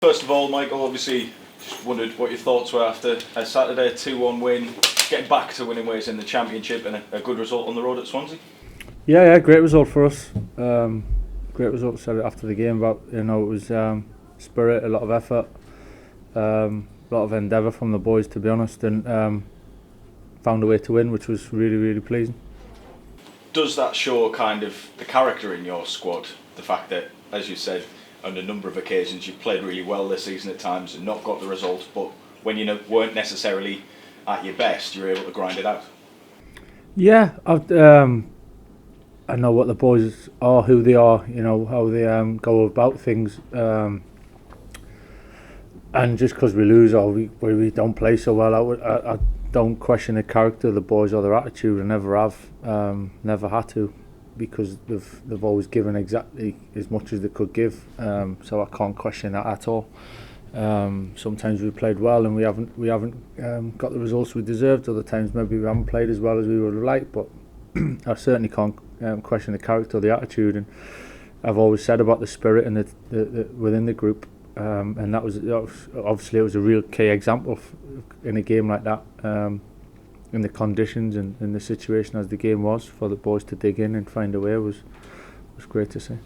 First of all, Michael, obviously, just wondered what your thoughts were after a Saturday 2-1 win, getting back to winning ways in the Championship and a good result on the road at Swansea. Yeah, great result for us. Great result. Said it after the game, but it was spirit, a lot of effort, a lot of endeavour from the boys, to be honest, and found a way to win, which was really, really pleasing. Does that show kind of the character in your squad? The fact that, as you said, on a number of occasions you've played really well this season at times and not got the results, but when you weren't necessarily at your best, you were able to grind it out. Yeah, I know what the boys are, who they are, how they go about things, and just because we lose or we don't play so well, I don't question the character of the boys or their attitude. I never have, never had to, because they've always given exactly as much as they could give, so I can't question that at all. Sometimes we played well and we haven't got the results we deserved. Other times maybe we haven't played as well as we would have liked, but I certainly can't question the character or the attitude. And I've always said about the spirit and the within the group, and that was obviously it was a real key example in a game like that, in the conditions and in the situation as the game was, for the boys to dig in and find a way was great to see.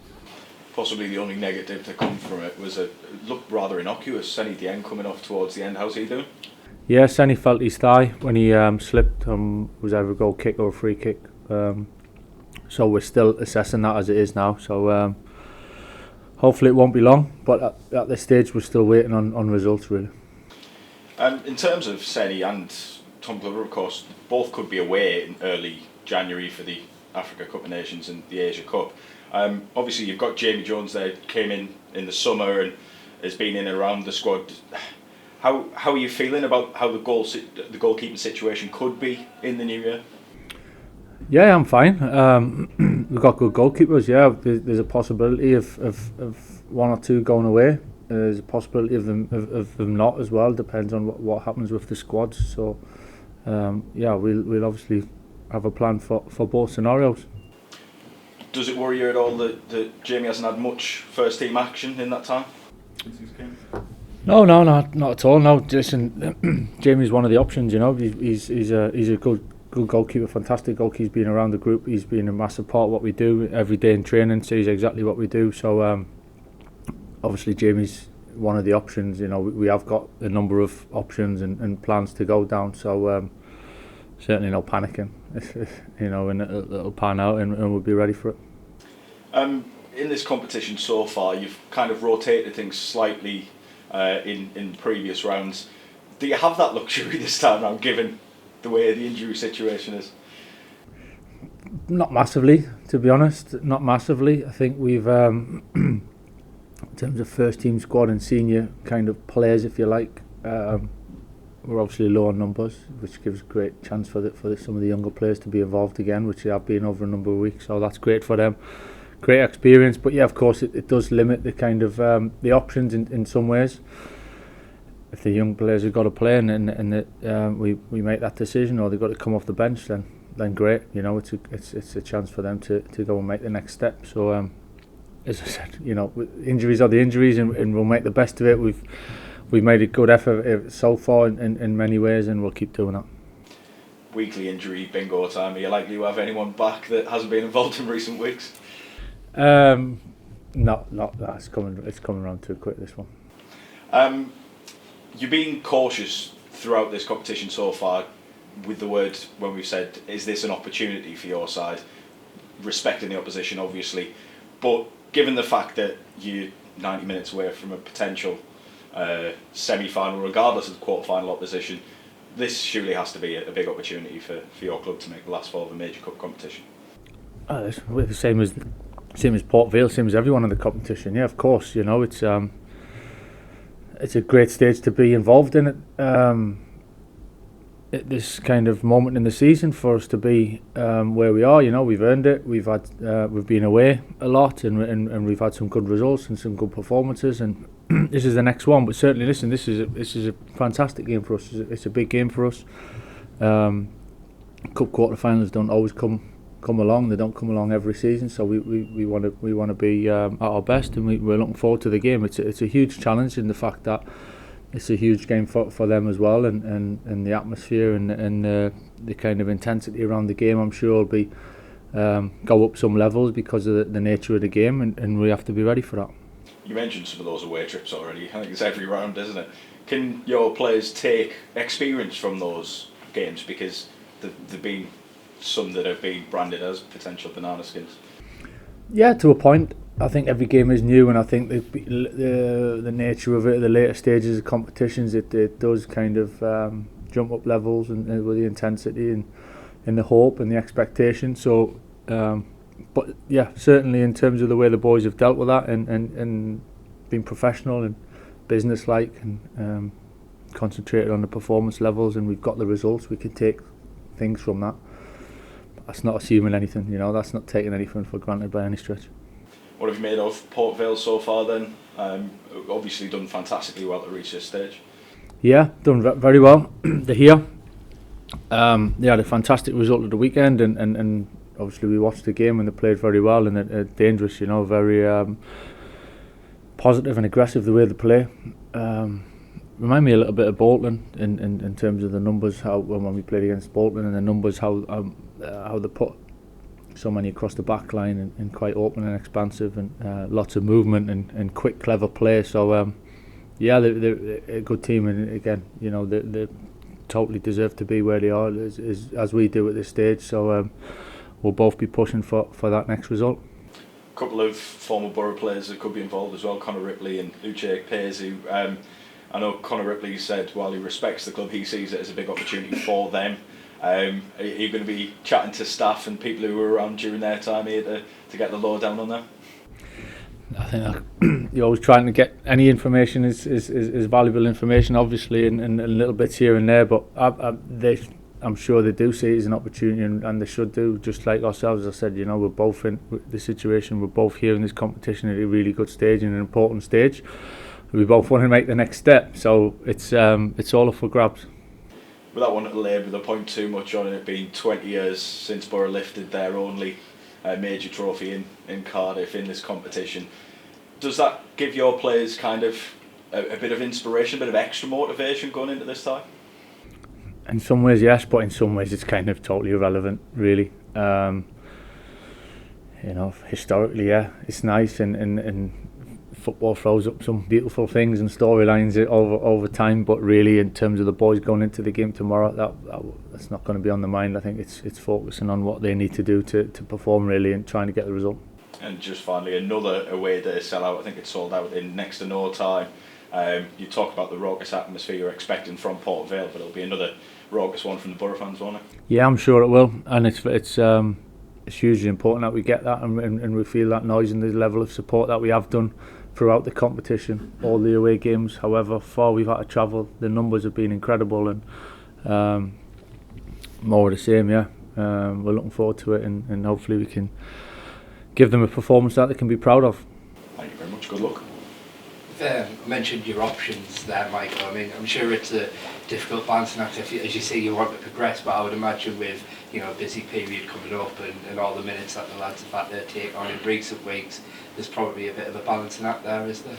Possibly the only negative to come from it was it looked rather innocuous. Senny Dieng coming off towards the end. How's he doing? Yeah, Senny felt his thigh when he slipped. Was either a goal kick or a free kick. So we're still assessing that as it is now. So hopefully it won't be long. But at this stage we're still waiting on results, really. In terms of Senny and Tom Glover, of course, both could be away in early January for the Africa Cup of Nations and the Asia Cup. Obviously you've got Jamie Jones there, came in the summer and has been in and around the squad. How are you feeling about how the goalkeeping situation could be in the new year? Yeah, I'm fine. We've got good goalkeepers. Yeah, there's a possibility of one or two going away. There's a possibility of them not as well. Depends on what happens with the squads. So we'll obviously have a plan for both scenarios. Does it worry you at all that Jamie hasn't had much first team action in that time? No, not at all. No, listen, Jamie's one of the options. He's a good goalkeeper, fantastic goalkeeper. He's been around the group. He's been a massive part of what we do every day in training. Sees exactly what we do. So obviously Jamie's one of the options. We have got a number of options and plans to go down. So certainly no panicking. And it'll pan out and we'll be ready for it. In this competition so far, you've kind of rotated things slightly in previous rounds. Do you have that luxury this time around, given the way the injury situation is? Not massively, to be honest. Not massively. I think we've, in terms of first team squad and senior kind of players, if you like, we're obviously low on numbers, which gives a great chance for some of the younger players to be involved again, which they have been over a number of weeks. So that's great for them. Great experience, but yeah, of course it does limit the kind of the options in some ways. If the young players have got to play and we make that decision, or they've got to come off the bench, then great. It's a chance for them to go and make the next step. So as I said, injuries are the injuries, and we'll make the best of it. We've made a good effort so far in many ways, and we'll keep doing that. Weekly injury bingo time. Are you likely to have anyone back that hasn't been involved in recent weeks? Not that. It's coming around too quick, this one. You've been cautious throughout this competition so far with the word when we've said, is this an opportunity for your side? Respecting the opposition, obviously, but given the fact that you're 90 minutes away from a potential semi-final, regardless of the quarter-final opposition, this surely has to be a big opportunity for your club to make the last four of a major cup competition. It's the same as Port Vale, same as everyone in the competition. Yeah, of course. It's a great stage to be involved in it. At this kind of moment in the season, for us to be where we are, we've earned it. We've been away a lot, and we've had some good results and some good performances. And this is the next one. But certainly, listen, this is a fantastic game for us. It's a big game for us. Cup quarter finals don't always come come along. They don't come along every season, so we want to be at our best, and we're looking forward to the game. It's a huge challenge in the fact that it's a huge game for them as well, and the atmosphere and the kind of intensity around the game, I'm sure, will be go up some levels because of the nature of the game, and we have to be ready for that. You mentioned some of those away trips already. I think it's every round, isn't it? Can your players take experience from those games, because there've been some that have been branded as potential banana skins? Yeah, to a point. I think every game is new, and I think the nature of it, the later stages of competitions, it does kind of jump up levels and with the intensity and the hope and the expectation. So, but yeah, certainly in terms of the way the boys have dealt with that and been professional and business-like and concentrated on the performance levels, and we've got the results, we can take things from that. That's not assuming anything, that's not taking anything for granted by any stretch. What have you made of Port Vale so far then? Obviously done fantastically well to reach this stage. Yeah, done very well. They're here. They had a fantastic result at the weekend, and obviously we watched the game and they played very well, and they're dangerous, very positive and aggressive the way they play. Remind me a little bit of Bolton in terms of the numbers, how when we played against Bolton, and the numbers, how they put so many across the back line and quite open and expansive, and lots of movement and quick, clever play. So yeah, they're a good team, and again, they totally deserve to be where they are as we do at this stage. So we'll both be pushing for that next result. A couple of former Borough players that could be involved as well, Conor Ripley and Uche Payes, who I know Conor Ripley said while he respects the club, he sees it as a big opportunity for them. Are you going to be chatting to staff and people who were around during their time here to get the lowdown on them? I think you're always trying to get any information is valuable information, obviously, and little bits here and there, but I'm sure they do see it as an opportunity, and they should do, just like ourselves. As I said, we're both in the situation, we're both here in this competition at a really good stage and an important stage. We both want to make the next step, so it's all up for grabs. Without wanting to labour the point too much on it being 20 years since Borough lifted their only major trophy in Cardiff in this competition, does that give your players kind of a bit of inspiration, a bit of extra motivation going into this time? In some ways, yes, but in some ways it's kind of totally irrelevant, really. Historically, yeah, it's nice, and football throws up some beautiful things and storylines over time, but really in terms of the boys going into the game tomorrow, that's not going to be on the mind. I think it's focusing on what they need to do to perform, really, and trying to get the result. And just finally, another away day sellout. I think it's sold out in next to no time. You talk about the raucous atmosphere you're expecting from Port Vale, but it'll be another raucous one from the Borough fans, won't it? Yeah, I'm sure it will, and it's hugely important that we get that and we feel that noise and the level of support that we have done throughout the competition, all the away games, however far we've had to travel. The numbers have been incredible, and more of the same. Yeah, we're looking forward to it, and hopefully we can give them a performance that they can be proud of. Thank you very much. Good luck. I mentioned your options there, Michael. I mean, I'm sure it's a difficult balancing act. As you say, you want to progress, but I would imagine with a busy period coming up and all the minutes that the lads have had to take on in recent weeks, there's probably a bit of a balancing act there, is there?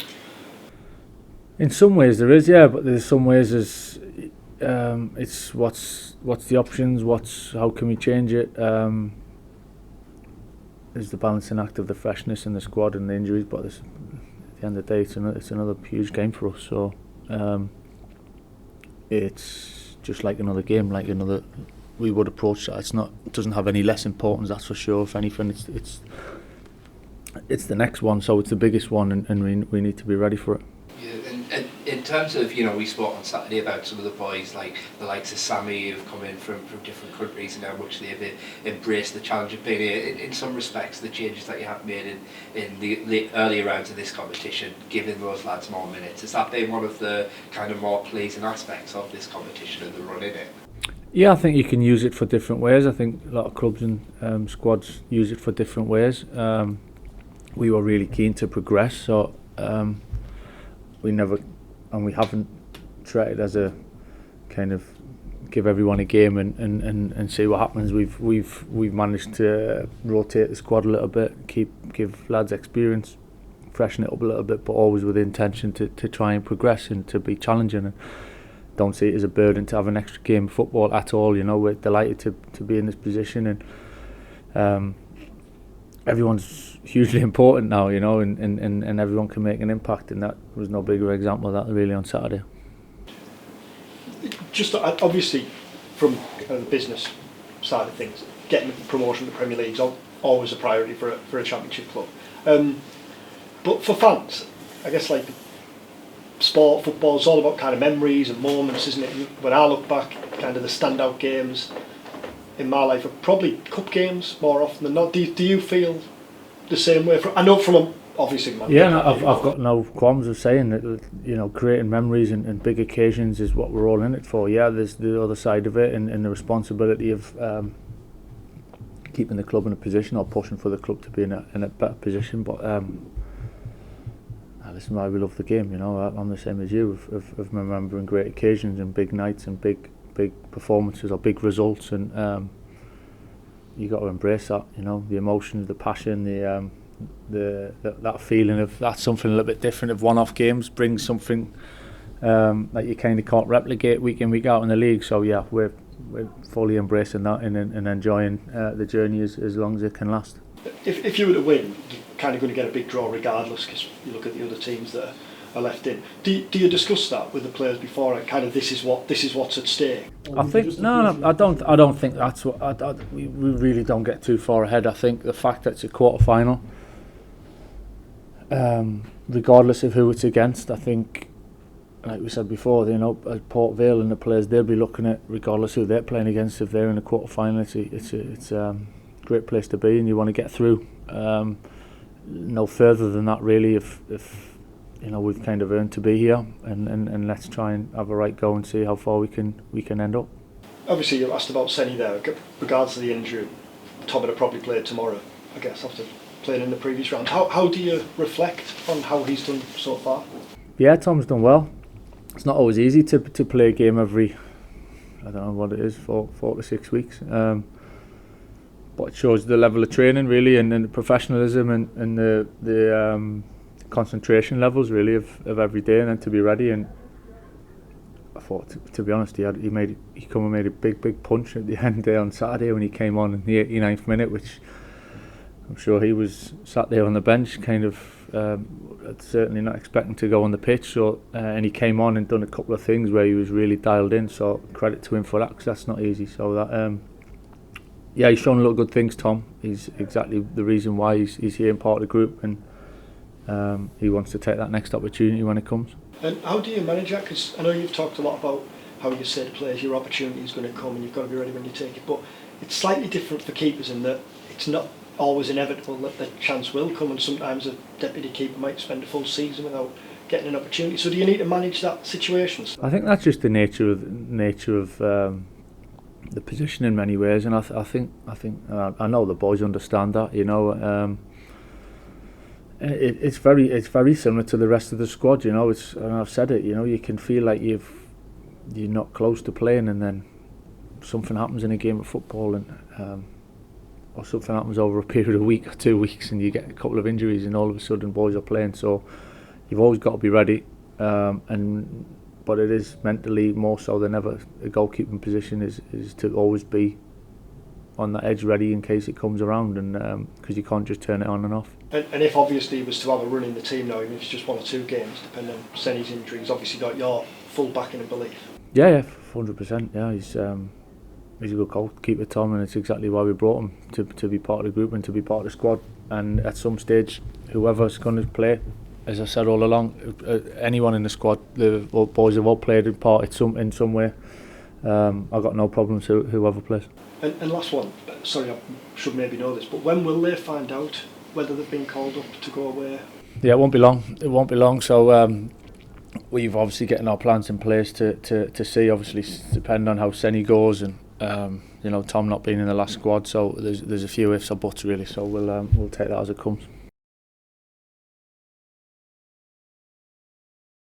In some ways there is, yeah, but there's some ways it's what's the options, how can we change it? There's the balancing act of the freshness in the squad and the injuries, but at the end of the day, it's another huge game for us. So it's just like another game, we would approach that. It doesn't have any less importance, that's for sure. If anything, it's the next one, so it's the biggest one, and we need to be ready for it. Yeah, and in terms of, we spoke on Saturday about some of the boys, like the likes of Sammy, who've come in from different countries, and how much they've embraced the challenge of being here. In some respects, the changes that you have made in the earlier rounds of this competition, giving those lads more minutes, has that been one of the kind of more pleasing aspects of this competition and the run in it? Yeah, I think you can use it for different ways. I think a lot of clubs and squads use it for different ways. We were really keen to progress, so we haven't treated it as a kind of give everyone a game and see what happens. We've managed to rotate the squad a little bit, give lads experience, freshen it up a little bit, but always with the intention to try and progress and to be challenging. And don't see it as a burden to have an extra game of football at all. You know, we're delighted to be in this position, and everyone's hugely important now. You know, and everyone can make an impact, and that was no bigger example of that really on Saturday. Just obviously from the business side of things, getting promotion to the Premier League is always a priority for a Championship club. But for fans, I guess like sport, football is all about kind of memories and moments, isn't it? When I look back, kind of the standout games in my life are probably cup games more often than not. Do you feel the same way? I know from obviously. I've got no qualms of saying that, you know, creating memories and big occasions is what we're all in it for. Yeah, there's the other side of it and the responsibility of keeping the club in a position or pushing for the club to be in a better position. But this is why we love the game. You know, I'm the same as you of remembering great occasions and big nights and big performances or big results, and you got to embrace that. You know, the emotions, the passion, that feeling of that's something a little bit different. Of one-off games brings something that you kind of can't replicate week in, week out in the league. So yeah, we're fully embracing that and enjoying the journey as long as it can last. If you were to win, you're kind of going to get a big draw regardless, because you look at the other teams that are left in. Do you discuss that with the players before? Kind of this is what's at stake. I think no, I don't think that's what. We really don't get too far ahead. I think the fact that it's a quarter final, regardless of who it's against, I think, like we said before, you know, Port Vale and the players they'll be looking at, regardless who they're playing against, if they're in a quarter final, it's a great place to be, and you want to get through. No further than that really. If you know, we've kind of earned to be here, and let's try and have a right go and see how far we can end up. Obviously, you asked about Senny there. Regards to the injury, Tom would have probably played tomorrow, I guess, after playing in the previous round. How do you reflect on how he's done so far? Yeah, Tom's done well. It's not always easy to play a game every, I don't know what it is, 4 to 6 weeks. But it shows the level of training really, and the professionalism and the concentration levels really of every day, and then to be ready. And I thought, to be honest, he come and made a big punch at the end there on Saturday when he came on in the 89th minute, which I'm sure he was sat there on the bench, kind of certainly not expecting to go on the pitch. So and he came on and done a couple of things where he was really dialed in. So credit to him for that, because that's not easy. So that. Yeah, he's shown a lot of good things, Tom. He's exactly the reason why he's here and part of the group, and he wants to take that next opportunity when it comes. And how do you manage that? Because I know you've talked a lot about how you say to players your opportunity is going to come and you've got to be ready when you take it, but it's slightly different for keepers in that it's not always inevitable that the chance will come, and sometimes a deputy keeper might spend a full season without getting an opportunity. So do you need to manage that situation? I think that's just the nature of the position in many ways, and I think I know the boys understand that. You know, it's very similar to the rest of the squad. You know, and I've said it. You know, you can feel like you're not close to playing, and then something happens in a game of football, and or something happens over a period of a week or 2 weeks, and you get a couple of injuries, and all of a sudden boys are playing. So you've always got to be ready, but it is mentally more so than ever. A goalkeeping position is to always be on that edge, ready in case it comes around, and because you can't just turn it on and off. And if obviously he was to have a run in the team now, even if it's just 1 or 2 games, depending on Senny's injury, he's obviously got your full backing and belief. Yeah, 100%. Yeah, he's a good goalkeeper, Tom, and it's exactly why we brought him to be part of the group and to be part of the squad. And at some stage, whoever's going to play, as I said all along, anyone in the squad, the boys have all played a part in some way. I've got no problems whoever plays. And last one, sorry, I should maybe know this, but when will they find out whether they've been called up to go away? Yeah, it won't be long. So we've obviously getting our plans in place to see. Obviously, depending on how Senny goes, and you know, Tom not being in the last squad, so there's a few ifs or buts really. So we'll take that as it comes.